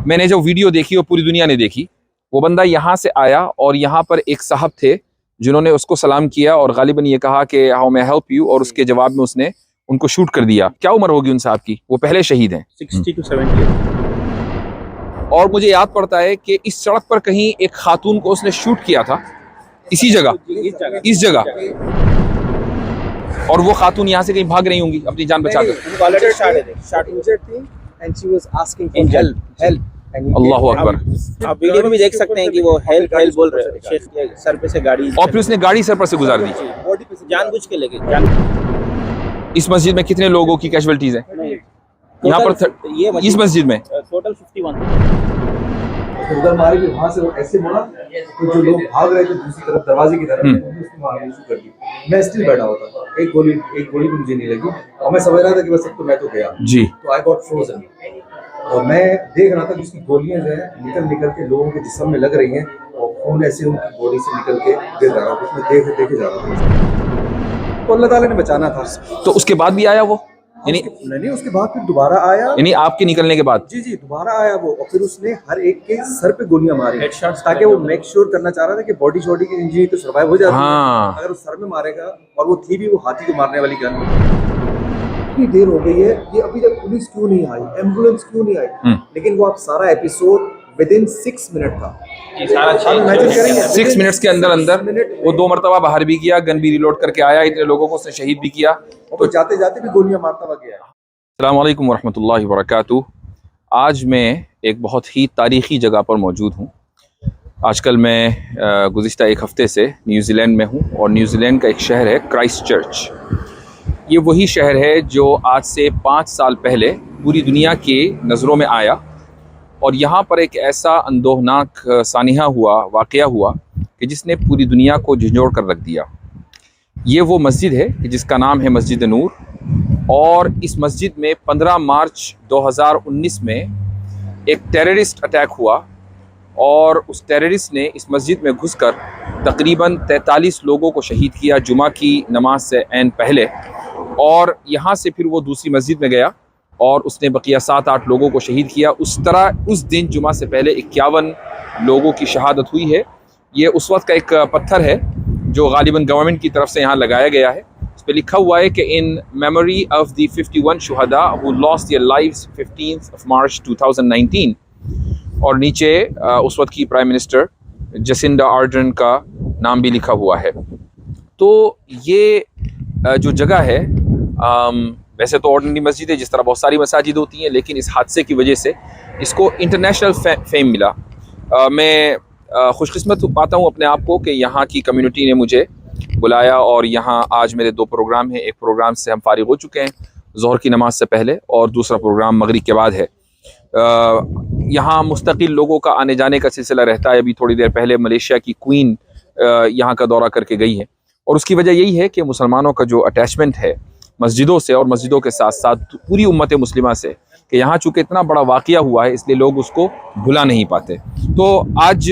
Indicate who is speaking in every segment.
Speaker 1: मैंने जो वीडियो देखी वो पूरी दुनिया ने देखी। वो बंदा यहाँ से आया और यहाँ पर एक साहब थे जिन्होंने उसको सलाम किया और गालिबन ये कहा कि हाउ मे हेल्प यू, और उसके जवाब में उसने उनको शूट कर दिया। क्या उम्र होगी उन साहब की? वो पहले शहीद हैं,
Speaker 2: 60 to 70।
Speaker 1: और मुझे याद पड़ता है कि इस सड़क पर कहीं एक खातून को उसने शूट किया था, इसी जगह, इस जगह, और वो खातून यहाँ से कहीं भाग रही होंगी अपनी जान बचाकर। अल्लाहु अकबर।
Speaker 2: आप वीडियो में भी देख सकते हैं कि वो हेल्प हेल्प बोल रहे हैं, शेख के सर पे से गाड़ी,
Speaker 1: और फिर उसने गाड़ी सर पर से गुजार दी,
Speaker 2: जानबूझ के लेके।
Speaker 1: इस मस्जिद में कितने लोगों की कैजुअलिटीज हैं यहाँ पर? इस मस्जिद में
Speaker 2: टोटल 51।
Speaker 3: उधर मारे कि वहां से वो ऐसे मुड़ा तो जो लोग भाग रहे थे दूसरी तरफ दरवाजे की तरफ, उसने मारनी शुरू कर दी। मैं स्टिल बैठा हुआ था, एक गोली भी मुझे नहीं लगी और मैं समझ रहा था कि बस अब तो मैं तो गया
Speaker 1: जी।
Speaker 3: तो आई गॉट फ्रोजन और मैं देख रहा था कि उसकी गोलियां जो है निकल के लोगों के जिस्म में लग रही हैं और खून ऐसे उनकी बॉडी से निकल के गिर रहा है। उसमें देखे जा रहा था तो अल्लाह ताला ने बचाना था।
Speaker 1: तो उसके बाद भी आया वो, यानी
Speaker 3: नहीं, उसके बाद फिर दोबारा आया,
Speaker 1: यानी आपके निकलने के बाद?
Speaker 3: जी दोबारा आया वो, और फिर उसने हर एक के सर पे गोलियां मारी ताकि वो मेक श्योर करना चाह रहा था कि बॉडी शॉडी की इंजरी तो सर्वाइव हो जाती है। अगर वो सर में मारेगा, और वो थी भी वो हाथी को मारने वाली गन। इतनी देर हो गई है, ये अभी तक पुलिस क्यों नहीं आई, एम्बुलेंस क्यों नहीं आई? लेकिन वो आप सारा एपिसोड विदिन 6 मिनट था।
Speaker 1: 6 मिनट्स के अंदर वो 2 मरतबा बाहर भी किया, गन भी रिलोड करके आया, इतने लोगों को उसने शहीद भी किया,
Speaker 3: तो जाते जाते भी गोलियां मारता हुआ गया।
Speaker 1: अस्सलाम वालेकुम वरहमतुल्लाहि वबरकातुहू। आज मैं एक बहुत ही तारीख़ी जगह पर मौजूद हूँ। आजकल मैं गुज़िश्ता एक हफ़्ते से न्यूज़ीलैंड में हूँ, और न्यूज़ीलैंड का एक शहर है क्राइस्ट चर्च। ये वही शहर है जो आज से 5 साल पहले पूरी दुनिया की नज़रों में आया, और यहाँ पर एक ऐसा अंदोहनाक वाक़या हुआ कि जिसने पूरी दुनिया को झंझोड़ कर रख दिया। ये वो मस्जिद है कि जिसका नाम है मस्जिद नूर, और इस मस्जिद में 15 मार्च 2019 में एक टेररिस्ट अटैक हुआ, और उस टेररिस्ट ने इस मस्जिद में घुसकर तकरीबन 43 लोगों को शहीद किया जुमा की नमाज से ऐन पहले। और यहाँ से फिर वो दूसरी मस्जिद में गया और उसने बकिया 7-8 लोगों को शहीद किया। उस तरह उस दिन जुमा से पहले 51 लोगों की शहादत हुई है। ये उस वक्त का एक पत्थर है जो गालिबन गवर्नमेंट की तरफ से यहाँ लगाया गया है। उस पर लिखा हुआ है कि इन मेमोरी ऑफ द 51 शुहदा who lost their lives 15 March 2019, और नीचे उस वक्त की प्राइम मिनिस्टर जसिंडा आर्डर्न का नाम भी लिखा हुआ है। तो ये जो जगह है, वैसे तो ऑर्डिनरी मस्जिद है जिस तरह बहुत सारी मसाजिद होती हैं, लेकिन इस हादसे की वजह से इसको इंटरनेशनल फेम मिला। मैं खुशकिस्मत पाता हूँ अपने आप को कि यहाँ की कम्युनिटी ने मुझे बुलाया, और यहाँ आज मेरे 2 प्रोग्राम हैं। एक प्रोग्राम से हम फारिग हो चुके हैं ज़ोहर की नमाज से पहले, और दूसरा प्रोग्राम मगरिब के बाद है। यहाँ मुस्तकिल लोगों का आने जाने का सिलसिला रहता है। अभी थोड़ी देर पहले मलेशिया की क्वीन यहाँ का दौरा करके गई है, और उसकी वजह यही है कि मुसलमानों का जो अटैचमेंट है मस्जिदों से, और मस्जिदों के साथ साथ पूरी उम्मत मुस्लिमा से, कि यहाँ चूँकि इतना बड़ा वाक़या हुआ है इसलिए लोग उसको भुला नहीं पाते। तो आज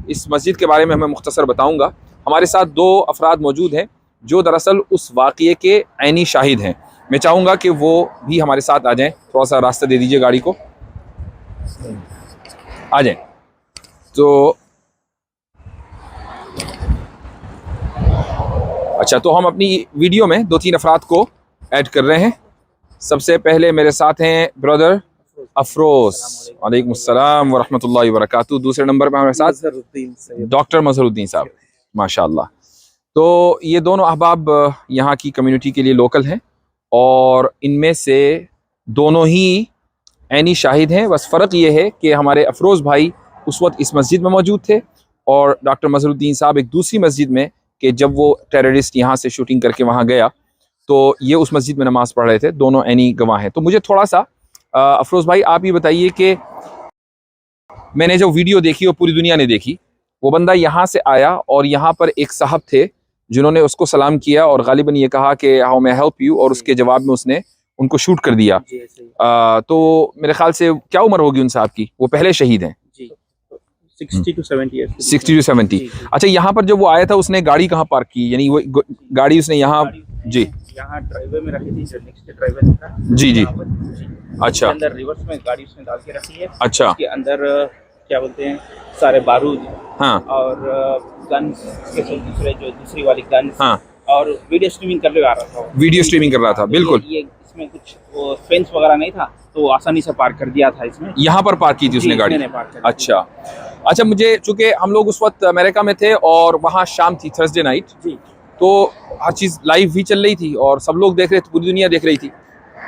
Speaker 1: इस मस्जिद के बारे में मैं मुख्तसर बताऊँगा। हमारे साथ 2 अफराद मौजूद हैं जो दरअसल उस वाक़ये के ऐनी शाहिद हैं। मैं चाहूँगा कि वो भी हमारे साथ आ जाएँ। थोड़ा सा रास्ता दे दीजिए गाड़ी को, आ जाएँ। तो अच्छा, तो हम अपनी वीडियो में 2-3 अफराद को ऐड कर रहे हैं। सबसे पहले मेरे साथ हैं ब्रदर अफरोज, वालेकुम अस्सलाम वरहमतुल्लाहि वबरकातुहू। दूसरे नंबर पर हमारे साथ डॉक्टर मजहरुद्दीन साहब, माशाअल्लाह। तो ये दोनों अहबाब यहाँ की कम्युनिटी के लिए लोकल हैं, और इनमें से दोनों ही ऐनी शाहिद हैं। बस फ़र्क ये है कि हमारे अफरोज़ भाई उस वक्त इस मस्जिद में मौजूद थे, और डॉक्टर मजहरुद्दीन साहब एक दूसरी मस्जिद में, कि जब वो टेररिस्ट यहाँ से शूटिंग करके वहाँ गया तो ये उस मस्जिद में नमाज़ पढ़ रहे थे। दोनों ऐनी गवाह हैं। तो मुझे थोड़ा सा अफरोज़ भाई आप ये बताइए कि मैंने जो वीडियो देखी वो पूरी दुनिया ने देखी। वो बंदा यहाँ से आया और यहाँ पर एक साहब थे जिन्होंने उसको सलाम किया और गालिबन ये कहा कि हाउ मे हेल्प यू, और उसके जवाब में उसने उनको शूट कर दिया। तो मेरे ख्याल से क्या उम्र होगी उन साहब की? वो पहले शहीद हैं।
Speaker 2: 60 to 70 years।
Speaker 1: 60 to 70। अच्छा, यहाँ पर जब वो आया था उसने गाड़ी कहाँ पार्क की? यानी वो गाड़ी उसने यहाँ, जी
Speaker 2: यहाँ ड्राइवर में रखी थी, जो नेक्स्ट ड्राइवर था।
Speaker 1: जी जी।
Speaker 2: यहाँ पर
Speaker 1: अच्छा
Speaker 2: अंदर रिवर्स में गाड़ी उसने डाल के रखी है।
Speaker 1: अच्छा।
Speaker 2: उसके अंदर क्या बोलते हैं, सारे बारूद
Speaker 1: हाँ
Speaker 2: और गन्स के साथ दूसरी वाली गन्स,
Speaker 1: हाँ।
Speaker 2: और वीडियो स्ट्रीमिंग कर रहा था वो।
Speaker 1: वीडियो स्ट्रीमिंग कर रहा था, बिल्कुल।
Speaker 2: ये इसमें कुछ वो फेंस वगैरह नहीं था, तो आसानी से पार्क कर दिया था इसमें।
Speaker 1: यहाँ पर पार्क की थी उसने
Speaker 2: जी,
Speaker 1: गाड़ी?
Speaker 2: इसने पार्क कर दी।
Speaker 1: अच्छा अच्छा। मुझे चूंकि हम लोग उस वक्त अमेरिका में थे और वहाँ शाम थी, थर्सडे नाइट,
Speaker 2: जी
Speaker 1: तो हर चीज़ लाइव भी चल रही थी और सब लोग देख रहे थे, पूरी दुनिया देख रही थी।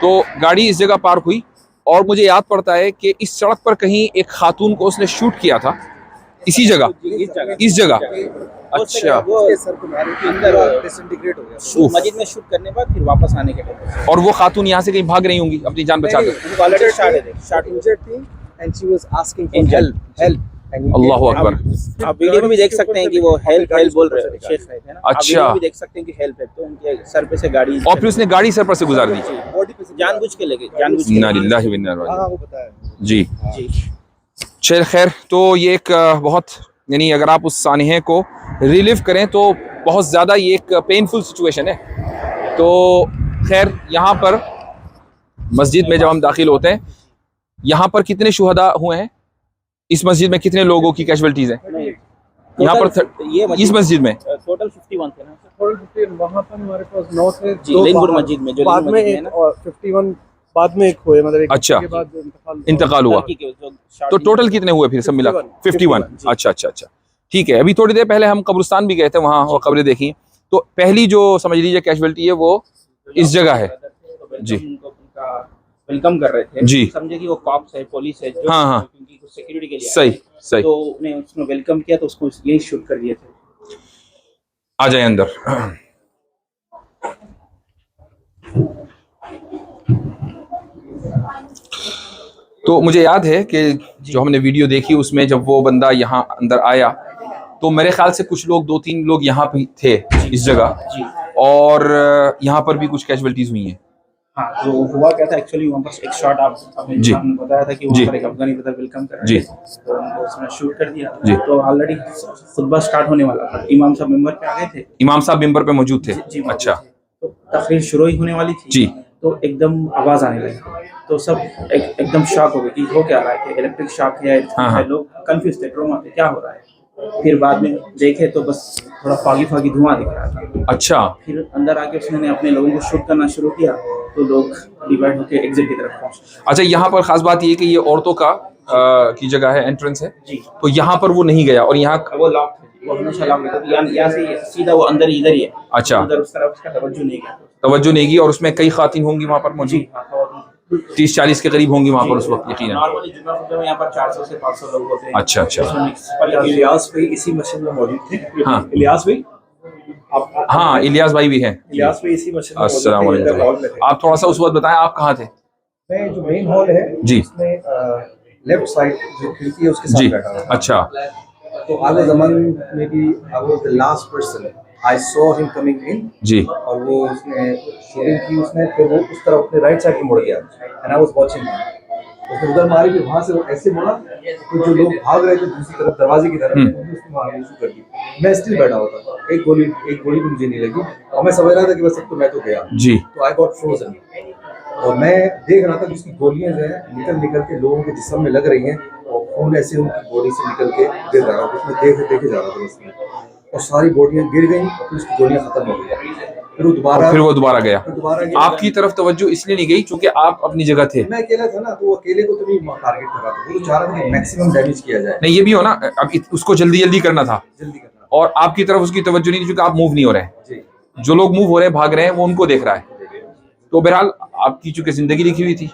Speaker 1: तो गाड़ी इस जगह पार्क हुई और मुझे याद पड़ता है कि इस सड़क पर कहीं एक खातून को उसने शूट किया था, इसी जगह, इस जगह। अच्छा।
Speaker 2: वो
Speaker 3: सर को मारे के अंदर डिसइंटीग्रेट हो गया
Speaker 1: उफ।
Speaker 2: मस्जिद में शूट करने के बाद फिर वापस आने के टाइम
Speaker 1: और वो खातून यहाँ से कहीं भाग रही होंगी अपनी जान बचा कर।
Speaker 2: उनको ऑलरेडी शॉट
Speaker 3: इंजर्ड थी and she was asking for help.
Speaker 1: अल्लाह अकबर।
Speaker 2: आप वीडियो में भी देख सकते हैं कि वो हेल्प हेल्प बोल रहे हैं, शेख रहे थे ना। आप
Speaker 1: अच्छा।
Speaker 2: वीडियो में भी देख सकते हैं कि हेल्प है, तो उनके सर पे से गाड़ी,
Speaker 1: और फिर उसने गाड़ी सर पर से गुजार दी।
Speaker 3: बॉडी पे से
Speaker 2: जानबूझ के लेके, जानबूझ के
Speaker 1: इन्ना
Speaker 2: लेके।
Speaker 1: लिल्लाहि व इन्ना इलैहि राजिऊन।
Speaker 3: हाँ वो बताया
Speaker 1: जी
Speaker 2: जी
Speaker 1: चल खैर, तो ये एक बहुत, यानी अगर आप उस सानहे को रिलीव करें तो बहुत ज़्यादा ये एक पेनफुल सिचुएशन है। तो खैर, यहाँ पर मस्जिद में जब हम दाखिल होते हैं, यहाँ पर कितने शुहदा हुए हैं? इस मस्जिद में कितने लोगों की कैजुअलिटीज़ हैं यहाँ पर?
Speaker 2: ये
Speaker 1: इस मस्जिद में
Speaker 2: टोटल 51 थे ना।
Speaker 3: वहाँ पर हमारे पास 9 थे,
Speaker 2: जी, लेनपुर मस्जिद में, जो
Speaker 3: बाद में
Speaker 2: लेनपुर मस्जिद
Speaker 3: एक
Speaker 2: में
Speaker 3: और 51 बाद में एक हुए, मतलब एक
Speaker 1: अच्छा।
Speaker 3: के बाद
Speaker 1: इंतकाल हुआ।
Speaker 2: लड़की के जो शॉट
Speaker 1: तो
Speaker 2: दी।
Speaker 1: टोटल कितने हुए फिर सब मिला? 51।
Speaker 2: जी।
Speaker 1: अच्छा अच्छा अच्छा, ठीक है। अभी थोड़ी देर पहले हम कब्रिस्तान भी गए थे, वहाँ और कब्रें देखी। तो पहली जो समझ लीजिए कैजुअलिटी है वो इस जगह है। जी।
Speaker 2: उनका वेलकम कर रहे थे
Speaker 1: जी।
Speaker 2: समझे कि वो कॉप्स है, पुलिस है, जो
Speaker 1: हाँ, हाँ।
Speaker 2: क्योंकि सिक्योरिटी के लिए
Speaker 1: सही सही।
Speaker 2: तो उन्हें उसने वेलकम किया, तो उसको यही शूट कर दिए थे।
Speaker 1: आ जाए अंदर। तो मुझे याद है कि जो हमने वीडियो देखी उसमें जब वो बंदा यहाँ अंदर आया, तो मेरे ख्याल से कुछ लोग, 2-3 लोग यहाँ पे थे इस जगह,
Speaker 2: जी
Speaker 1: और यहाँ पर भी कुछ कैजुअलिटीज हुई हैं।
Speaker 2: हाँ, तो हुआ क्या था एक्चुअली, वहाँ पर एक शॉट आपने
Speaker 1: जी।
Speaker 2: बताया था कि
Speaker 1: जी।
Speaker 2: वहाँ पर एक अफगानी ब्रदर वेलकम कर रहे
Speaker 1: जी।
Speaker 2: थे, तो उनको उसने शूट कर दिया।
Speaker 1: जी।
Speaker 2: तो ऑलरेडी खुतबा स्टार्ट होने वाला था, इमाम साहब मेंबर पे आ गए थे।
Speaker 1: इमाम साहब मिंबर पे मौजूद थे?
Speaker 2: जी,
Speaker 1: अच्छा।
Speaker 2: तो तकरीर शुरू ही होने वाली थी।
Speaker 1: जी।
Speaker 2: तो एकदम आवाज आने लगी, तो सब एकदम शॉक हो गए कि हो क्या रहा है, कि इलेक्ट्रिक शॉक है।
Speaker 1: हाँ, हाँ।
Speaker 2: लोग कंफ्यूज थे, ट्रोमा थे, क्या हो रहा है। फिर बाद में देखे तो बस थोड़ा फागी धुआं दिख रहा था।
Speaker 1: अच्छा।
Speaker 2: फिर अंदर आके उसने अपने लोगों को शूट करना शुरू किया, तो लोग डिवाइड होकर एग्जिट की तरफ पहुंचे।
Speaker 1: अच्छा, यहाँ पर खास बात ये है कि ये औरतों का की जगह है, एंट्रेंस है।
Speaker 2: जी।
Speaker 1: तो यहाँ पर वो नहीं गया और यहाँ
Speaker 2: वो लॉक है, वो हमेशा लॉक है, यहाँ से सीधा वो अंदर इधर ही है।
Speaker 1: अच्छा।
Speaker 2: उधर उस तरफ उसका तवज्जो नहीं किया।
Speaker 1: तवज्जो नहीं की। और उसमें कई खातिन होंगी वहाँ पर मौजूद? 30-40 के करीब होंगी वहाँ पर उस वक्त यकीनन।
Speaker 2: नॉर्मली जुम्मा खुतबे में यहाँ पर 400 से 500 लोग होते हैं।
Speaker 1: अच्छा अच्छा।
Speaker 3: इलियास भाई इसी मस्जिद में मौजूद थे।
Speaker 1: हाँ।
Speaker 3: इलियास भाई
Speaker 1: हाँ, इलियास भाई भी हैं।
Speaker 3: इलियास भाई इसी मस्जिद में मौजूद थे,
Speaker 1: अस्सलाम
Speaker 3: इधर हॉल में
Speaker 1: वालेकुम।
Speaker 3: थे।
Speaker 1: आप थोड़ा सा उस वक्त बताएं, आप कहाँ थे?
Speaker 3: मैं जो मेन हॉल है
Speaker 1: जी।
Speaker 3: उसमें लेफ्ट साइड जो खिड़की है उसके साथ
Speaker 1: जी।
Speaker 3: बैठा हुआ था।
Speaker 1: अच्छा।
Speaker 3: तो आगे जमान में भी I was the last person I saw him coming in.
Speaker 1: जी।
Speaker 3: और वो उसने शूटिंग की, उसने फिर वो उस तरफ अपने राइट साइड की मुड़ गया एंड आई वाज वाचिंग। उसने उधर मारी भी, वहां से वो ऐसे मुड़ा तो जो लोग भाग रहे थे दूसरी तरफ दरवाजे की तरफ, उसने मारनी शुरू कर दी। मैं स्टिल बैठा हुआ था, एक गोली भी मुझे नहीं लगी और मैं समझ रहा था कि बस अब तो मैं तो गया।
Speaker 1: जी।
Speaker 3: तो आई गॉट फ्रोजन और मैं देख रहा था कि उसकी गोलियां जो है निकल के लोगों के जिस्म में लग रही हैं और खून ऐसे उनकी बॉडी से निकल के गिर रहा है। उसमें देखे जा रहा था उसमें, और सारी बॉडियां गिर गई और फिर उसकी गोलियां खत्म हो गई। फिर वो दोबारा गया। आपकी तरफ तवज्जो इसलिए नहीं गई क्योंकि आप अपनी जगह थे? मैं अकेला था ना, तो वो अकेले को तो नहीं टारगेट कर रहा था, वो तो चाह रहा था कि मैक्सिमम डैमेज किया जाए।
Speaker 1: नहीं, ये भी हो ना, अब उसको जल्दी करना था,
Speaker 3: जल्दी करना।
Speaker 1: और आपकी तरफ उसकी तवज्जो नहीं थी क्योंकि आप मूव नहीं हो रहे हैं।
Speaker 3: जी।
Speaker 1: जो लोग मूव हो रहे हैं, भाग रहे हैं, वो उनको देख रहा है। तो बहरहाल आपकी चूंकि जिंदगी लिखी हुई थी,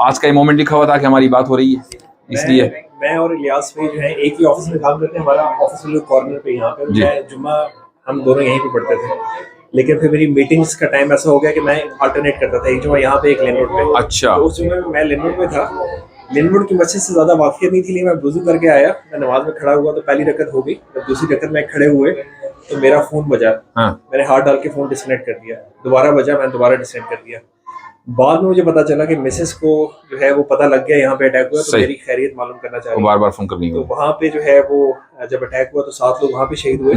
Speaker 1: आज का ये मोमेंट लिखा हुआ था कि हमारी बात हो रही है, इसलिए।
Speaker 4: मैं और इलियास भाई जो है एक ही ऑफिस में काम करते हैं। हमारा ऑफिस बिल्कुल कॉर्नर पे यहाँ पे। मैं जुम्मा हम दोनों यहीं पे पढ़ते थे, लेकिन फिर मेरी मीटिंग्स का टाइम ऐसा हो गया कि मैं अल्टरनेट करता था, एक जुम्मा यहाँ पे एक लेन रोड पे।
Speaker 1: अच्छा।
Speaker 4: तो उस जुम्मे में मैं लेन रोड में था, लेन रोड की मस्जिद से ज्यादा वाकियत नहीं थी, लेकिन मैं वुजू करके आया, मैं नमाज में खड़ा हुआ तो पहली रकत हो गई। जब दूसरी रकत में खड़े हुए तो मेरा फोन बजा।
Speaker 1: हाँ।
Speaker 4: मैंने हाथ डाल के फोन डिस्कनेक्ट कर दिया, दोबारा बजा, मैंने दोबारा डिस्कनेक्ट कर दिया। बाद में मुझे पता चला कि मिसेस को जो है वो पता लग गया यहाँ पे अटैक हुआ, तो
Speaker 1: सही।
Speaker 4: मेरी खैरियत मालूम करना चाह रही
Speaker 1: बार बार फोन करनी
Speaker 4: तो
Speaker 1: होगी।
Speaker 4: वहाँ पे जो है वो जब अटैक हुआ तो 7 लोग वहाँ पे शहीद हुए।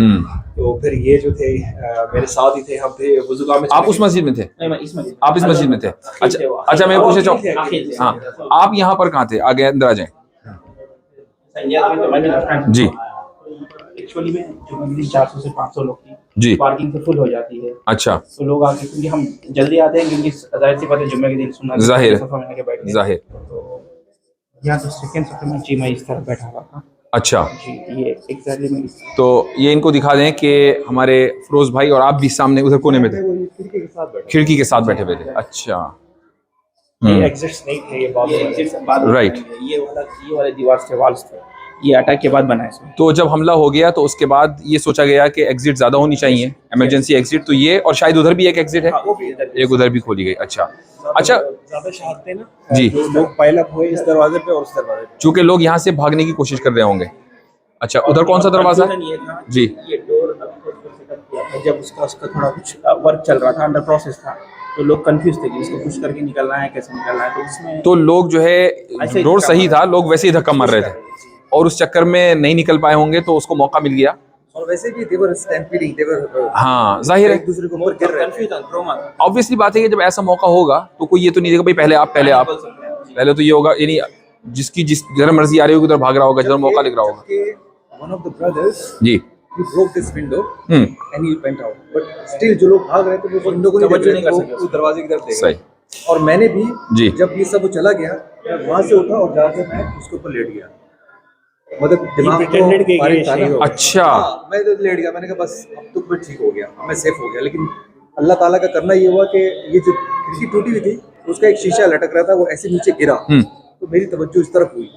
Speaker 4: तो फिर ये जो थे मेरे साथ ही थे, हम थे वजुगा में।
Speaker 1: आप उस मस्जिद में थे?
Speaker 2: नहीं, मैं इस मस्जिद
Speaker 1: आप इस मस्जिद में थे? अच्छा मैं पूछना चाहूँ, हाँ आप यहाँ पर कहाँ थे? आगे अंदर आ जाएं। जी
Speaker 2: एक्चुअली में जो मस्जिद 400 से 500 लोग की
Speaker 1: जी।
Speaker 2: पार्किंग तो फुल हो जाती है।
Speaker 1: अच्छा
Speaker 2: तो लोग आके, क्योंकि हम जल्दी आते हैं, क्योंकि जाहिर सी बात है जुम्मे के दिन सुनना
Speaker 1: जाहिर
Speaker 2: सफा में आके बैठे।
Speaker 1: जाहिर।
Speaker 2: तो यहाँ तो सेकंड सफे में जी मैं इस तरफ बैठा हुआ था
Speaker 1: अच्छा
Speaker 2: जी, ये एग्जैक्टली में
Speaker 1: तो ये इनको दिखा दें कि हमारे फिरोज भाई और आप भी सामने उधर कोने में थे, खिड़की के साथ बैठे हुए थे। अच्छा
Speaker 4: एग्जिट्स नहीं थे, ये बात
Speaker 1: राइट।
Speaker 2: ये वाले दीवार से वाल्स थे, ये अटैक के बाद बनाए इसमें।
Speaker 1: तो जब हमला हो गया तो उसके बाद ये सोचा गया कि एग्जिट ज्यादा होनी चाहिए, इमरजेंसी एग्जिट, तो ये और शायद उधर भी एक एग्जिट है,
Speaker 2: वो भी इधर
Speaker 1: एक उधर भी खोली गई। अच्छा अच्छा
Speaker 4: ज्यादा शहादतें ना
Speaker 1: जी।
Speaker 4: जो लोग पाइल अप हुए इस दरवाजे पे और उस दरवाजे पे।
Speaker 1: चूंकि लोग यहाँ से भागने की कोशिश कर रहे होंगे। अच्छा उधर कौन सा दरवाजा है?
Speaker 2: ये था
Speaker 1: जी
Speaker 2: ये डोर सेटअप किया था जब उसका थोड़ा कुछ वर्क चल रहा था, अंडर प्रोसेस था, तो लोग कंफ्यूज थे कि इसको पुश करके निकलना है, कैसे निकलना है। तो इसमें
Speaker 1: तो लोग जो है रोड सही था, लोग वैसे ही धक्का मार रहे थे और उस चक्कर में नहीं निकल पाए होंगे, तो उसको मौका मिल गया।
Speaker 3: और वैसे भी देवर स्टैम्पीडिंग, देवर
Speaker 1: हाँ जाहिर है
Speaker 3: एक दूसरे के ऊपर गिर रहे थे।
Speaker 2: कंफ्यूजन ट्रॉमा
Speaker 1: ऑब्वियसली बात है कि जब ऐसा मौका होगा तो कोई ये तो नहीं देगा भाई पहले आप पहले तो ये होगा, यानी जिसकी जिधर मर्जी आ रही होगी उधर भाग रहा होगा, जिधर मौका लिख रहा होगा।
Speaker 3: वन ऑफ द ब्रदर्स
Speaker 1: जी
Speaker 3: he broke this window
Speaker 1: hmm
Speaker 3: and he went out, but still जो लोग भाग रहे थे वो विंडो को नहीं
Speaker 2: तवज्जो
Speaker 3: देख
Speaker 2: नहीं
Speaker 3: रहे
Speaker 2: कर
Speaker 3: थे,
Speaker 2: सके
Speaker 3: वो दरवाजे की तरफ देख
Speaker 1: सही।
Speaker 3: रहे थे। और मैंने भी
Speaker 1: जी।
Speaker 3: जब ये सब चला गया मैं वहां से उठा और जाकर मैं उसके ऊपर लेट गया, मतलब दिमाग को
Speaker 4: pretended कि ये
Speaker 3: फारिग था ना।
Speaker 4: शहीद हो गया।
Speaker 1: अच्छा
Speaker 3: हाँ, मैं तो लेट गया, मैंने कहा बस अब तो मैं ठीक हो गया, अब मैं सेफ हो गया। लेकिन अल्लाह ताला का करना ये हुआ कि ये जो खिड़की टूटी हुई थी उसका एक शीशा लटक रहा था, वो ऐसे नीचे गिरा तो मेरी तवज्जो इस तरफ हुई,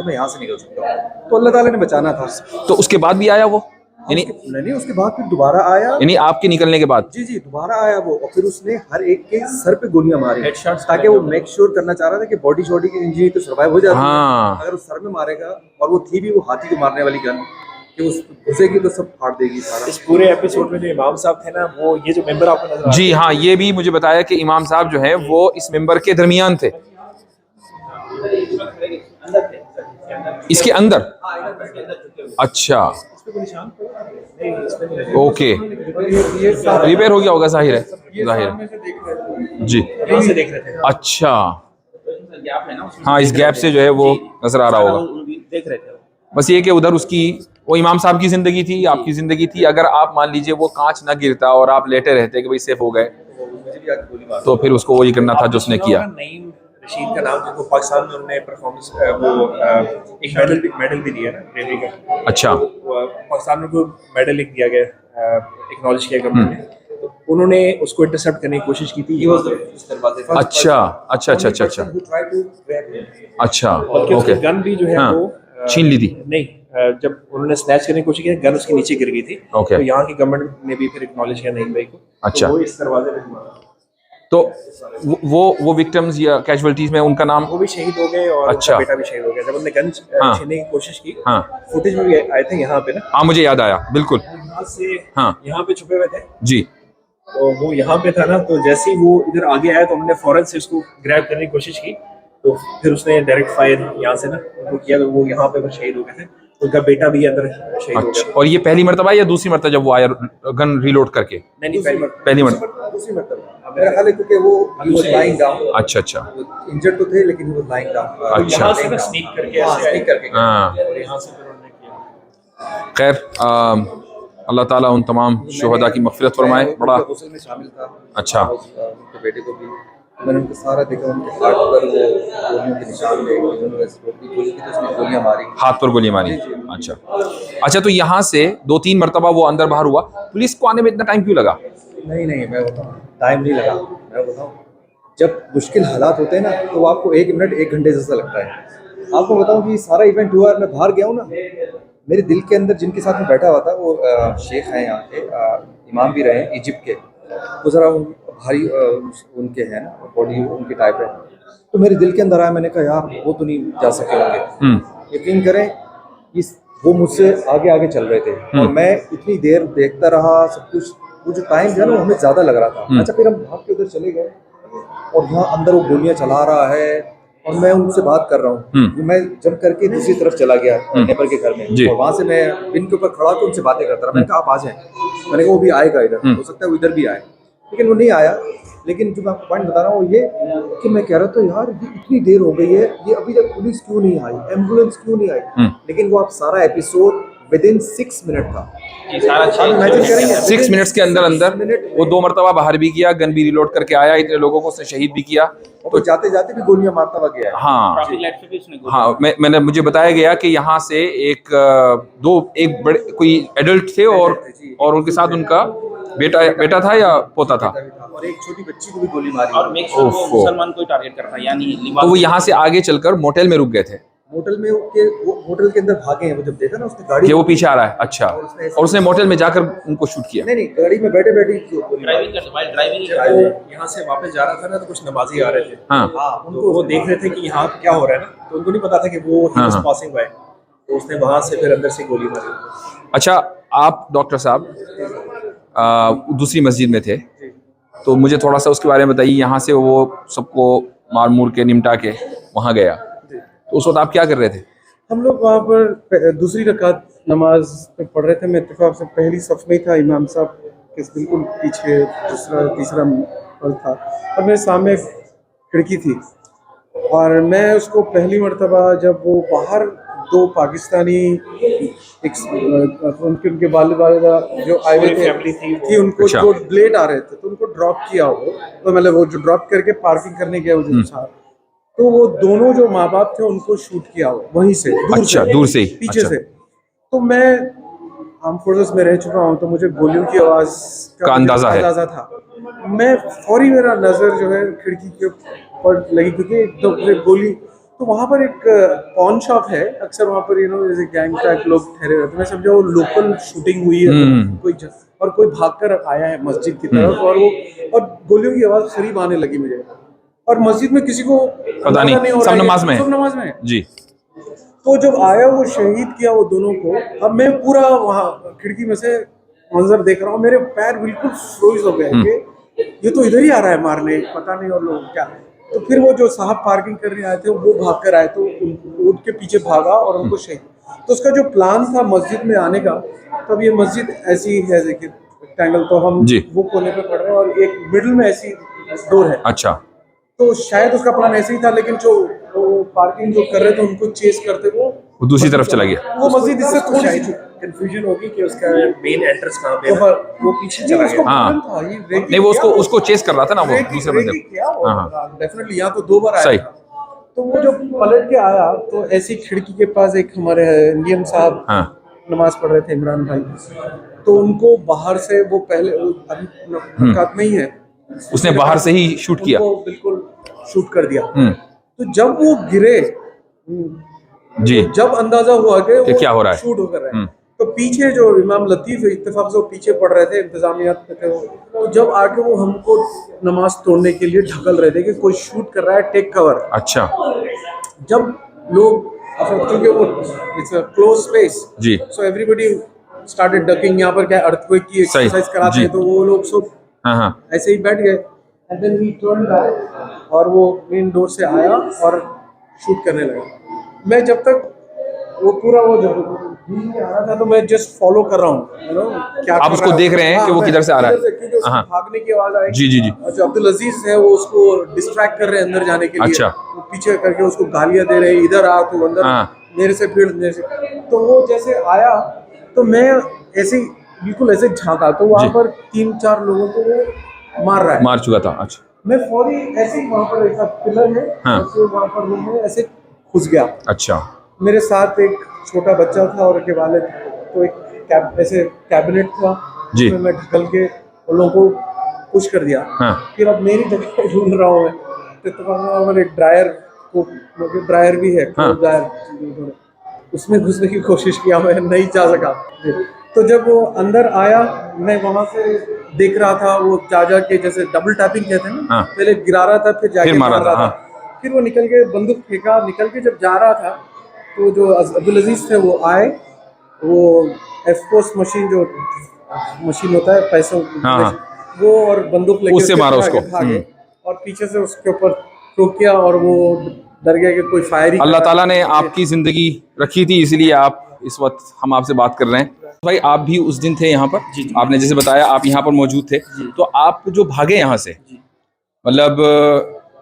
Speaker 3: मैं यहाँ से निकल सकता हूँ, तो अल्लाह ताला ने बचाना था।
Speaker 1: तो उसके बाद भी आया वो, यानी
Speaker 3: नहीं उसके बाद फिर दोबारा आया,
Speaker 1: यानी आपके निकलने के बाद?
Speaker 3: जी दोबारा आया वो, और फिर उसने हर एक के सर पे गोलियां मारी
Speaker 2: Headshots
Speaker 3: ताकि वो मेक श्योर करना चाह रहा था कि बॉडी शॉडी की इंजरी तो सर्वाइव हो जाती
Speaker 1: हाँ।
Speaker 3: है, अगर वो सर में मारेगा, और वो थी भी वो हाथी को मारने वाली गन कि उस घुसेगी तो सब फाड़ देगी सारा।
Speaker 4: इस पूरे एपिसोड में जो इमाम साहब थे ना, वो ये जो मेंबर आपको नजर आ
Speaker 1: जी हाँ, ये भी मुझे बताया कि इमाम साहब जो है वो इस मेंबर के दरमियान थे, इसके अंदर। अच्छा ओके, रिपेयर हो गया होगा, जाहिर है जाहिर है जी।
Speaker 4: यहाँ से देख रहे थे।
Speaker 1: अच्छा
Speaker 2: गैप है ना उसमें,
Speaker 1: हाँ, इस गैप से जो है वो नजर आ रहा होगा।
Speaker 2: देख रहे थे।
Speaker 1: बस ये कि उधर उसकी वो इमाम साहब की जिंदगी थी, आपकी जिंदगी थी, अगर आप मान लीजिए वो कांच ना गिरता और आप लेटे रहते कि भाई सेफ हो गए, तो फिर उसको वही करना था जो उसने किया।
Speaker 4: नईम रशीद का नाम, जिनको पाकिस्तान में उन्होंने परफॉर्मेंस वो एक मेडल भी दिया ना रेलवे का।
Speaker 1: अच्छा
Speaker 4: वो पाकिस्तान में को मेडल एक दिया गया, एक्नॉलेज किया गवर्नमेंट ने, तो उन्होंने उसको इंटरसेप्ट करने की कोशिश की थी।
Speaker 1: अच्छा अच्छा अच्छा अच्छा अच्छा अच्छा
Speaker 4: बल्कि
Speaker 1: ओके,
Speaker 4: उसकी गन भी जो है
Speaker 1: हाँ,
Speaker 4: वो
Speaker 1: छीन ली थी।
Speaker 4: नहीं, जब उन्होंने स्नैच करने की कोशिश की गन उसके नीचे गिर गई थी।
Speaker 1: ओके।
Speaker 4: तो यहाँ की गवर्नमेंट ने भी फिर एक्नॉलेज किया नईम भाई को।
Speaker 1: अच्छा।
Speaker 4: तो वो इस दरवाजे पे मारा।
Speaker 1: तो वो विक्टिम्स या कैजुअलिटीज में उनका नाम?
Speaker 4: वो भी शहीद हो गए और
Speaker 1: अच्छा।
Speaker 4: उनका बेटा भी शहीद हो गया जब उन्होंने गन
Speaker 1: हाँ।
Speaker 4: छीनने की कोशिश की।
Speaker 1: हाँ।
Speaker 4: फुटेज में भी आए थे यहाँ पे ना।
Speaker 1: हाँ मुझे याद आया, बिल्कुल।
Speaker 4: यहाँ से
Speaker 1: हाँ।
Speaker 4: यहाँ पे छुपे हुए थे
Speaker 1: जी।
Speaker 4: तो वो यहाँ पे था ना, तो जैसे ही वो इधर आगे आया तो हमने फौरन से उसको ग्रैब करने की कोशिश की, तो फिर उसने डायरेक्ट फायर यहाँ से ना उनको किया, तो वो यहाँ पे फिर शहीद हो गए थे। उनका बेटा भी अंदर शहीद हो
Speaker 1: अच्छा,
Speaker 4: गया।
Speaker 1: और ये पहली मर्तबा या दूसरी मर्तबा जब वो आया गन रीलोड करके?
Speaker 4: नहीं,
Speaker 1: पहली मर्तबा।
Speaker 3: दूसरी मरतबा मेरा ख्याल है, क्योंकि वो he was lying down,
Speaker 1: अच्छा अच्छा
Speaker 3: इंजर्ड तो थे लेकिन he was lying down।
Speaker 1: अच्छा।
Speaker 4: यहाँ से ना स्नीक करके
Speaker 3: हाँ,
Speaker 4: ऐसे आए
Speaker 3: sneak करके
Speaker 1: हाँ।
Speaker 4: और यहाँ से फिर उन्होंने किया।
Speaker 1: खैर अल्लाह ताला उन तमाम शुहदा की मग़फ़िरत फरमाए। बड़ा
Speaker 3: गुस्ल में शामिल था।
Speaker 1: अच्छा।
Speaker 3: उनके बेटे को भी मैंने उनका सारा देखा, उनके हाथ पर वो गोलियों के निशान थे, उन्होंने रोकने की कोशिश की तो उसने गोलियां मारी,
Speaker 1: हाथ पर गोली मारी। अच्छा अच्छा, तो यहाँ से 2-3 मरतबा वो अंदर बाहर हुआ, पुलिस को आने में इतना टाइम क्यों लगा?
Speaker 3: नहीं मैं बताऊँ, टाइम नहीं लगा। मैं बताऊँ, जब मुश्किल हालात होते हैं ना तो आपको 1 मिनट 1 घंटे जैसा लगता है। आपको बताऊँ कि सारा इवेंट हुआ, मैं बाहर गया हूँ ना, मेरे दिल के अंदर जिनके साथ में बैठा हुआ था वो शेख हैं यहाँ के, इमाम भी रहे इजिप्ट के, वो ज़रा भारी उनके हैं ना, बॉडी उनकी टाइप है, तो मेरे दिल के अंदर आया, मैंने कहा यार वो तो नहीं जा सके होंगे। यकीन करें वो मुझसे आगे आगे चल रहे थे और मैं इतनी देर देखता रहा सब कुछ। वो जो टाइम था ना वो हमें ज़्यादा लग रहा था। अच्छा, फिर हम भाग के उधर चले गए, और वहाँ अंदर वो गोलियां चला रहा है और मैं उनसे बात कर रहा हूँ। मैं जब करके दूसरी तरफ चला गया नेबर के घर में, और वहां से मैं बिन के ऊपर खड़ा तो उनसे बातें करता रहा। मैंने कहा आप आ जाएं, मैंने कहा वो भी आएगा इधर, हो सकता है वो इधर भी आए, लेकिन वो नहीं आया। लेकिन जो मैं पॉइंट बता रहा हूँ वो ये कि मैं कह रहा था यार ये इतनी देर हो गई है, ये अभी तक पुलिस क्यों नहीं आई, एम्बुलेंस क्यों नहीं आई। लेकिन वो आप सारा एपिसोड विदिन 6 मिनट था।
Speaker 1: 6 मिनट्स के अंदर अंदर वो 2 मरतबा बाहर भी किया, गन भी रिलोड करके आया, इतने लोगों को उसने शहीद भी किया,
Speaker 3: तो जाते जाते भी गोलियां मारता हुआ गया।
Speaker 1: हाँ, मैंने मुझे बताया गया कि यहाँ से एक बड़े कोई एडल्ट थे और उनके साथ उनका बेटा था या पोता था,
Speaker 3: और एक छोटी बच्ची को भी गोली मारी।
Speaker 2: और मुसलमान को टारगेट करता है, यानी
Speaker 1: तो वो यहाँ से आगे चलकर मोटेल में रुक गए थे।
Speaker 3: होटल में वो होटल के अंदर भागे हैं, वो जब देखा ना उसने गाड़ी
Speaker 1: कि वो पीछे आ रहा है, अच्छा, और उसने मोटेल में जाकर उनको शूट किया।
Speaker 3: नहीं गाड़ी में बैठे बैठे
Speaker 2: ड्राइविंग
Speaker 4: यहाँ से वापस जा रहा था ना, तो कुछ नमाजी आ रहे थे।
Speaker 1: हाँ,
Speaker 4: उनको वो देख रहे थे कि यहाँ क्या हो रहा है ना, तो उनको नहीं पता था कि वो पासिंग बाय, तो उसने वहां से फिर अंदर से गोली मारी।
Speaker 1: अच्छा, आप डॉक्टर साहब दूसरी मस्जिद में थे, तो मुझे थोड़ा सा उसके बारे में बताइए। यहाँ से वो सबको मार मूर के निमटा के वहाँ गया, तो उस वक्त आप क्या कर रहे थे?
Speaker 5: हम लोग वहाँ पर दूसरी रकात नमाज पढ़ रहे थे। मैं इत्तेफाक से पहली सफ में था, इमाम साहब के बिल्कुल पीछे दूसरा तीसरा पल था, और मेरे सामने एक खिड़की थी, और मैं उसको पहली मरतबा जब वो बाहर 2 पाकिस्तानी उनके वालिदा जो आए हुए थे उनको जो ब्लेड आ रहे थे, तो उनको ड्रॉप किया वो, तो मतलब वो जो ड्रॉप करके पार्किंग करने गया वो था, तो वो दोनों जो माँ बाप थे उनको शूट किया वहीं से, दूर से पीछे से। तो मैं आर्म फोर्सेस में रह चुका हूँ, तो मुझे गोलियों की आवाज का अंदाजा था। मैं फौरी मेरा नजर जो है खिड़की के ऊपर लगी, क्योंकि तो गोली, तो वहाँ पर एक पॉन शॉप है, अक्सर वहाँ पर जैसे गैंग टाइप लोग ठहरे रहते हैं, मैं समझा वो लोकल शूटिंग हुई है कोई भागकर आया है मस्जिद की तरफ, और गोलियों की आवाज करीब आने लगी मुझे, और मस्जिद में किसी को
Speaker 1: पता नहीं सब नमाज में जी।
Speaker 5: तो जब आया वो शहीद किया वो दोनों को, अब मैं पूरा वहाँ खिड़की में से मंजर देख रहा हूँ, मेरे पैर बिल्कुल फ्रोज हो गए कि ये तो इधर ही आ रहा है मारने, पता नहीं और लोग क्या। तो फिर वो जो साहब पार्किंग करने आए थे वो भाग कर आए, तो उनके पीछे भागा और उनको शहीद। तो उसका जो प्लान था मस्जिद में आने का, तब ये मस्जिद ऐसी है देखिए ट्रायंगल, तो हम वो कोने पे पड़ रहे हैं और एक मिडिल में ऐसी डोर है।
Speaker 1: अच्छा,
Speaker 5: तो शायद उसका प्लान ऐसे ही था, लेकिन जो पार्किंग जो कर रहे थे उनको चेस करते वो
Speaker 1: दूसरी तरफ चला गया।
Speaker 5: वो मस्जिद इससे थोड़ी सी
Speaker 4: कंफ्यूजन होगी कि उसका मेन एंट्रेंस कहाँ पे है, वो पीछे चला गया।
Speaker 1: हाँ, नहीं वो उसको चेस कर रहा था ना, वो दूसरे बंदे को।
Speaker 5: डेफिनेटली यहाँ तो 2 बार आया था। तो वो जब पलट के आया, तो ऐसी खिड़की के पास एक हमारे इंडियन साहब नमाज पढ़ रहे थे, इमरान भाई, तो उनको बाहर से वो पहले रकात में ही है,
Speaker 1: उसने बाहर से ही शूट किया,
Speaker 5: बिल्कुल शूट कर दिया। तो जब वो गिरे
Speaker 1: जी,
Speaker 5: जब अंदाजा हुआ कि वो
Speaker 1: क्या हो रहा है,
Speaker 5: शूट होकर रहा है, तो पीछे जो इमाम लतीफ इत्तेफाक से वो पीछे पढ़ रहे थे, इंतजामिया थे वो, तो जब आके वो हमको नमाज तोड़ने के लिए ढकल रहे थे कि कोई शूट कर रहा है, टेक कवर।
Speaker 1: अच्छा,
Speaker 5: जब लोग क्योंकि वो इट्स अ क्लोज स्पेस
Speaker 1: जी,
Speaker 5: सो एवरीबडी स्टार्टेड डकिंग। यहाँ पर क्या अर्थक्वेक की एक्सरसाइज कराते हैं, तो वो लोग सब ऐसे ही बैठ गए। And then he turn back, और वो मेन डोर से आया और शूट करने लगा। मैं जब तक वो पूरा वो जब आ रहा था, तो मैं जस्ट फॉलो कर रहा हूँ, क्या
Speaker 1: आप उसको देख रहे हैं कि वो किधर से आ रहा है,
Speaker 5: भागने की आवाज आई।
Speaker 1: जी जी जी।
Speaker 5: जो अब्दुल अजीज है वो उसको डिस्ट्रैक्ट कर रहे हैं अंदर जाने के लिए।
Speaker 1: अच्छा।
Speaker 5: वो पीछे करके उसको गालियां दे रहे हैं, इधर आ तू अंदर, मेरे से भीड़ मेरे से। तो वो जैसे आया, तो मैं ऐसे बिल्कुल ऐसे झांका, तो वहाँ पर 3-4 लोगों को वो मार रहा है,
Speaker 1: मार चुका था। अच्छा,
Speaker 5: मैं फौरी ऐसे ही वहाँ पर ऐसा पिलर है, वहाँ पर रूम में ऐसे घुस गया।
Speaker 1: अच्छा,
Speaker 5: मेरे साथ एक छोटा बच्चा था और के वाले, तो एक ऐसे कैबिनेट था जिसमें मैं ढकल के उन लोगों को पुश कर दिया। फिर अब मेरी जगह ढूंढ रहा हूँ मैं, तो एक ड्रायर भी है, ड्रायर, उसमें घुसने की कोशिश किया, मैं नहीं जा सका। तो जब वो अंदर आया, मैं वहां से देख रहा था, वो जा के जैसे डबल टैपिंग कहते हैं ना, पहले गिरा रहा था फिर जाके मार रहा था। फिर वो निकल के बंदूक फेंका, निकल के जब जा रहा था, तो जो अब्दुल अजीज थे वो आए, वो एफपोस मशीन जो मशीन होता है पैसों, वो और बंदूक लेके
Speaker 1: उससे मारा उसको,
Speaker 5: और पीछे से उसके ऊपर थ्रो किया और वो डर गया कि कोई फायर ही
Speaker 1: अल्लाह ताला ने आपकी ज़िंदगी रखी थी, इसलिए आप इस वक्त हम आपसे बात कर रहे हैं। भाई आप भी उस दिन थे यहाँ पर? आपने जैसे बताया आप यहाँ पर मौजूद थे, तो आप जो भागे यहाँ से, मतलब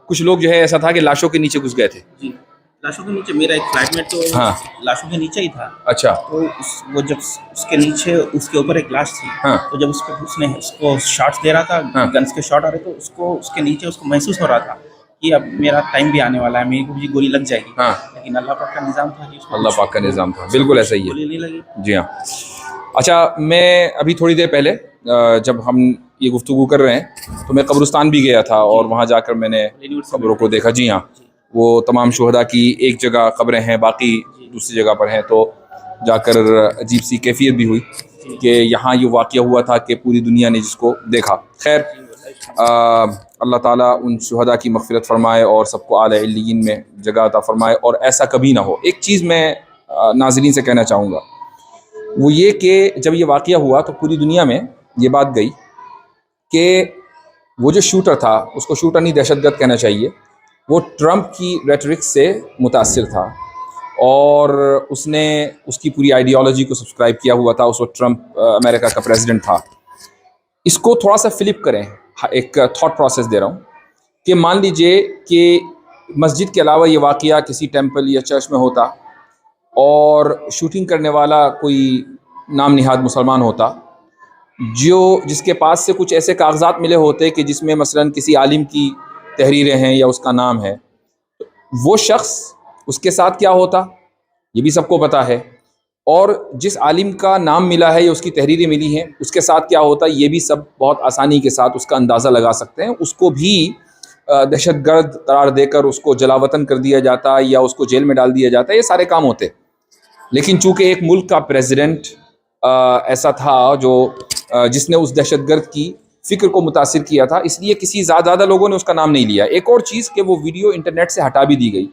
Speaker 1: कुछ लोग जो है ऐसा था कि लाशों के नीचे घुस गए थे।
Speaker 2: जी, लाशों के नीचे मेरा एक फ्लैटमेट तो
Speaker 1: हाँ।
Speaker 2: लाशों के नीचे ही था।
Speaker 1: अच्छा।
Speaker 2: तो वो जब उसके नीचे उसके ऊपर एक लाश थी,
Speaker 1: हाँ।
Speaker 2: तो जब उसने उसको शॉट्स दे रहा था,
Speaker 1: हाँ।
Speaker 2: गन्स के शॉट आ रहे, तो उसको उसके नीचे उसको महसूस हो रहा था कि अब मेरा टाइम भी आने वाला है, मेरी को भी गोली लग जाएगी।
Speaker 1: हाँ।
Speaker 2: लेकिन अल्लाह पाक का निज़ाम था कि
Speaker 1: अल्लाह पाक का निज़ाम था, बिल्कुल ऐसा ही है।
Speaker 2: गोली नहीं लगी।
Speaker 1: जी हाँ। अच्छा, मैं अभी थोड़ी देर पहले जब हम ये गुफ्तगू कर रहे हैं तो मैं कब्रिस्तान भी गया था और वहाँ जाकर मैंने कब्रों को देखा। जी हाँ, वो तमाम शुहदा की एक जगह कब्रें हैं, बाकी दूसरी जगह पर हैं, तो जाकर अजीब सी कैफियत भी हुई कि यहाँ ये वाक़या हुआ था कि पूरी दुनिया ने जिसको देखा। खैर, अल्लाह ताला उन शुहदा की मग़फ़िरत फ़रमाए और सबको आले इल्लियीन में जगह अता फ़रमाए और ऐसा कभी ना हो। एक चीज़ मैं नाज़रीन से कहना चाहूँगा, वो ये कि जब ये वाक़या हुआ तो पूरी दुनिया में ये बात गई कि वो जो शूटर था, उसको शूटर नहीं दहशतगर्द कहना चाहिए, वो ट्रंप की रेटरिक से मुतासिर था और उसने उसकी पूरी आइडियोलॉजी को सब्सक्राइब किया हुआ था। उस वक्त ट्रंप अमेरिका का प्रेसिडेंट था। इसको थोड़ा सा फ्लिप करें, एक थॉट प्रोसेस दे रहा हूँ कि मान लीजिए कि मस्जिद के अलावा ये वाक़या किसी टेंपल या चर्च में होता और शूटिंग करने वाला कोई नाम निहाद मुसलमान होता जिसके पास से कुछ ऐसे कागजात मिले होते कि जिसमें मसलन किसी आलिम की तहरीरें हैं या उसका नाम है, वो शख्स, उसके साथ क्या होता ये भी सबको पता है, और जिस आलिम का नाम मिला है या उसकी तहरीरें मिली हैं उसके साथ क्या होता ये भी सब बहुत आसानी के साथ उसका अंदाज़ा लगा सकते हैं। उसको भी दहशतगर्द करार देकर उसको जलावतन कर दिया जाता या उसको जेल में डाल दिया जाता, ये सारे काम होते। लेकिन चूँकि एक मुल्क का प्रेसिडेंट ऐसा था जो जिसने उस दहशतगर्द की फ़िक्र को मुतासिर किया था, इसलिए किसी ज़्यादा लोगों ने उसका नाम नहीं लिया। एक और चीज़ कि वो वीडियो इंटरनेट से हटा भी दी गई,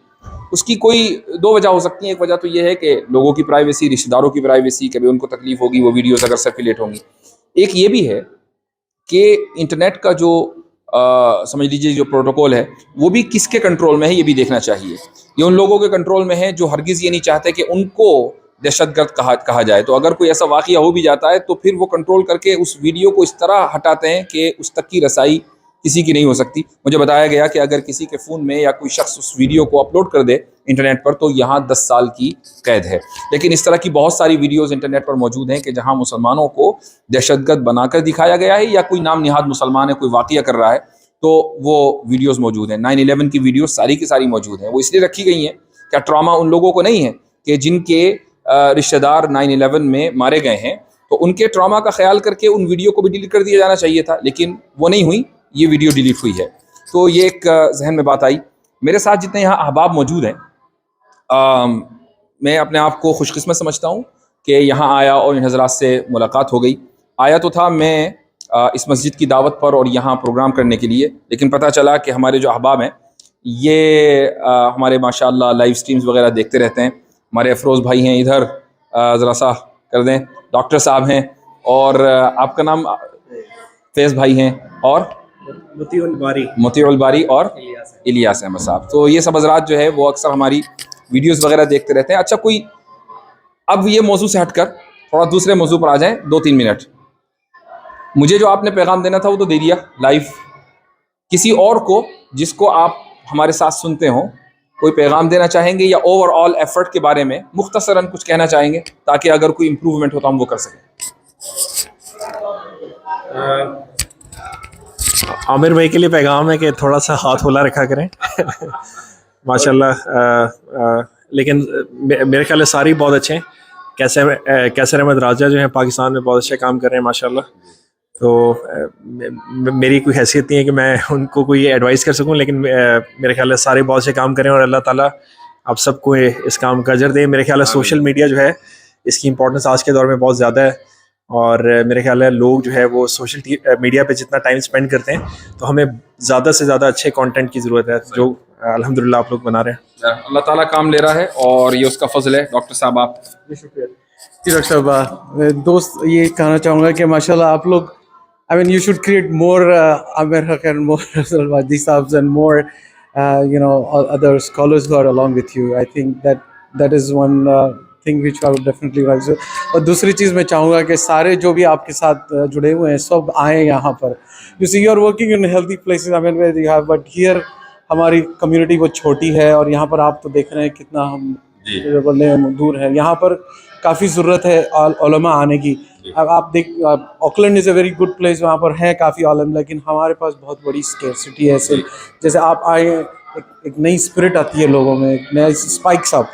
Speaker 1: उसकी कोई दो वजह हो सकती हैं। एक वजह तो ये है कि लोगों की प्राइवेसी, रिश्तेदारों की प्राइवेसी, कभी उनको तकलीफ़ होगी वो वीडियोस अगर सर्कुलेट होंगी। एक ये भी है कि इंटरनेट का जो समझ लीजिए जो प्रोटोकॉल है वो भी किसके कंट्रोल में है ये भी देखना चाहिए। ये उन लोगों के कंट्रोल में है जो हरगिज़ ये नहीं चाहते कि उनको दहशतगर्द कहा जाए। तो अगर कोई ऐसा वाक़या हो भी जाता है तो फिर वो कंट्रोल करके उस वीडियो को इस तरह हटाते हैं कि उस तक की रसाई किसी की नहीं हो सकती। मुझे बताया गया कि अगर किसी के फ़ोन में या कोई शख्स उस वीडियो को अपलोड कर दे इंटरनेट पर तो यहाँ 10 साल की कैद है। लेकिन इस तरह की बहुत सारी वीडियोज़ इंटरनेट पर मौजूद हैं कि जहाँ मुसलमानों को दहशतगर्द बनाकर दिखाया गया है या कोई नाम निहाद मुसलमान है, कोई वाक़या कर रहा है, तो वो वीडियोज़ मौजूद हैं। 9/11 की वीडियो सारी की सारी मौजूद हैं। वो इसलिए रखी गई हैं, क्या ट्रॉमा उन लोगों को नहीं है कि जिनके रिश्तेदार 9/11 में मारे गए हैं, तो उनके ट्रॉमा का ख्याल करके उन वीडियो को भी डिलीट कर दिया जाना चाहिए था, लेकिन वो नहीं हुई, ये वीडियो डिलीट हुई है। तो ये एक जहन में बात आई। मेरे साथ जितने यहाँ अहबाब मौजूद हैं, मैं अपने आप को खुशकिस्मत समझता हूँ कि यहाँ आया और इन हज़रात से मुलाकात हो गई। आया तो था मैं इस मस्जिद की दावत पर और यहाँ प्रोग्राम करने के लिए, लेकिन पता चला कि हमारे जो अहबाब हैं ये हमारे माशाअल्लाह लाइव स्ट्रीम्स वगैरह देखते रहते हैं। हमारे अफरोज़ भाई हैं इधर, ज़रा सा कर दें, डॉक्टर साहब हैं, और आपका नाम फैज़ भाई हैं, और मोतीउल बारी और इलियास अहमद साहब। तो ये सब हज़रात जो है वो अक्सर हमारी वीडियोस वगैरह देखते रहते हैं। अच्छा, कोई अब ये मौजू से हटकर थोड़ा दूसरे मौजू पर आ जाएं 2-3 मिनट। मुझे जो आपने पैगाम देना था वो तो दे दिया लाइव। किसी और को जिसको आप हमारे साथ सुनते हों, कोई पैगाम देना चाहेंगे या ओवरऑल एफर्ट के बारे में मुख्तसरन कुछ कहना चाहेंगे ताकि अगर कोई इम्प्रूवमेंट हो तो हम वो कर सकें?
Speaker 4: आमिर भाई के लिए पैगाम है कि थोड़ा सा हाथ होला रखा करें माशाल्लाह। लेकिन मेरे ख्याल से सारे बहुत अच्छे हैं। कैसर अहमद राजा जो हैं पाकिस्तान में बहुत अच्छा काम कर रहे हैं माशाल्लाह। तो मेरी कोई हैसियत नहीं है कि मैं उनको कोई एडवाइस कर सकूं, लेकिन मेरे ख्याल से सारे बहुत अच्छे काम करें और अल्लाह ताला आप सबको इस काम का अजर दे। मेरे ख्याल से सोशल मीडिया जो है इसकी इंपॉर्टेंस आज के दौर में बहुत ज़्यादा है, और मेरे ख्याल है लोग जो है वो सोशल मीडिया पे जितना टाइम स्पेंड करते हैं तो हमें ज़्यादा से ज़्यादा अच्छे कंटेंट की ज़रूरत है, जो अल्हम्दुलिल्लाह आप लोग बना रहे हैं।
Speaker 1: अल्लाह ताला काम ले रहा है और ये उसका फजल है। डॉक्टर साहब आप?
Speaker 5: शुक्रिया जी डॉक्टर साहब। दोस्त ये कहना चाहूँगा कि माशाल्लाह आप लोग I mean, you should create more Amir Haq and more Salwadi Saabs and more, other scholars who are along with you. I think that is one thing which I would definitely like to. और दूसरी चीज़ मैं चाहूँगा कि सारे जो भी आपके साथ जुड़े हुए हैं सब आए यहाँ पर. You see, you are working in healthy places. I mean, where you have, but here हमारी कम्युनिटी वो छोटी है और यहाँ पर आप तो देख रहे हैं कितना हम बोलने दूर है. यहाँ पर काफ़ी ज़रूरत है उलमा आने की. अब आप देख, Auckland is a very good place, वहाँ पर है काफ़ी आलम, लेकिन हमारे पास बहुत बड़ी स्केर्सिटी है. जैसे आप आए, एक नई स्पिरिट आती है लोगों में, एक नया स्पाइक्स अप,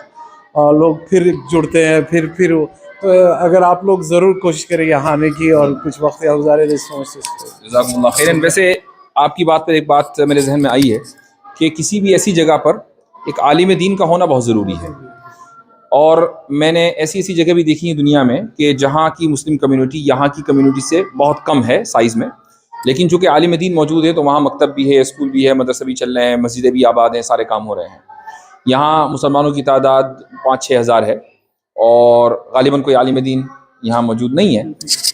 Speaker 5: और लोग फिर जुड़ते हैं. फिर तो अगर आप लोग ज़रूर कोशिश करें यहाँ आने की और कुछ वक्त गुजारे.
Speaker 1: जज़ाकुमुल्लाह खैरन. वैसे आपकी बात पर एक बात मेरे जहन में आई है कि किसी भी ऐसी जगह पर एक आलिम दीन का होना बहुत ज़रूरी है. और मैंने ऐसी ऐसी जगह भी देखी है दुनिया में कि जहाँ की मुस्लिम कम्युनिटी यहाँ की कम्युनिटी से बहुत कम है साइज़ में, लेकिन चूँकि आलिम दीन मौजूद है तो वहाँ मकतब भी है, स्कूल भी है, मदरसे भी चल रहे हैं, मस्जिदें भी आबाद हैं, सारे काम हो रहे हैं. यहाँ मुसलमानों की तादाद 5-6 हज़ार है और ग़ालिबन कोई आलिम दीन यहाँ मौजूद नहीं है.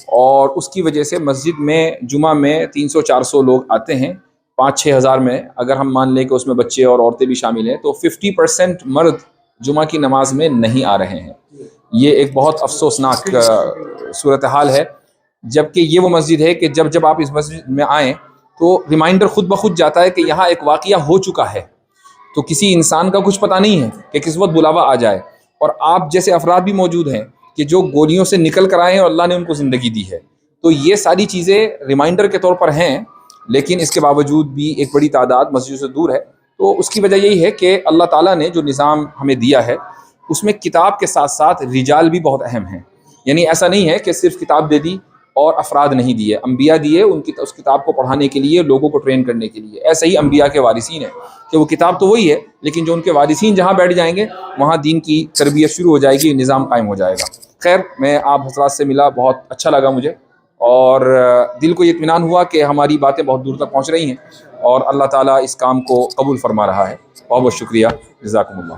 Speaker 1: और उसकी वजह से मस्जिद में जुमा में 300-400 लोग आते हैं. 5-6 हज़ार में अगर हम मान लें कि उसमें बच्चे और औरतें भी शामिल हैं तो 50% मर्द जुमा की नमाज में नहीं आ रहे हैं. ये एक बहुत अफसोसनाक सूरत हाल है. जबकि ये वो मस्जिद है कि जब आप इस मस्जिद में आएँ तो रिमाइंडर खुद ब खुद जाता है कि यहाँ एक वाक़या हो चुका है. तो किसी इंसान का कुछ पता नहीं है कि किस वक्त बुलावा आ जाए. और आप जैसे अफराद भी मौजूद हैं कि जो गोलियों से निकल कर आए हैं और अल्लाह ने उनको ज़िंदगी दी है. तो ये सारी चीज़ें रिमाइंडर के तौर पर हैं, लेकिन इसके बावजूद भी एक बड़ी तादाद मस्जिद से दूर है. तो उसकी वजह यही है कि अल्लाह ताला ने जो निज़ाम हमें दिया है उसमें किताब के साथ साथ रिजाल भी बहुत अहम हैं. यानी ऐसा नहीं है कि सिर्फ किताब दे दी और अफराद नहीं दिए. अम्बिया दिए उस किताब को पढ़ाने के लिए, लोगों को ट्रेन करने के लिए. ऐसे ही अम्बिया के वारिसीन हैं कि वो किताब तो वही है, लेकिन जो उनके वारिसीन जहाँ बैठ जाएंगे वहाँ दीन की तरबियत शुरू हो जाएगी, निज़ाम कायम हो जाएगा. खैर, मैं आप हज़रात से मिला, बहुत अच्छा लगा मुझे और दिल को ये इत्मीनान हुआ कि हमारी बातें बहुत दूर तक पहुँच रही हैं और अल्लाह ताला इस काम को कबूल फरमा रहा है. बहुत बहुत शुक्रिया. जज़ाकुमुल्लाह.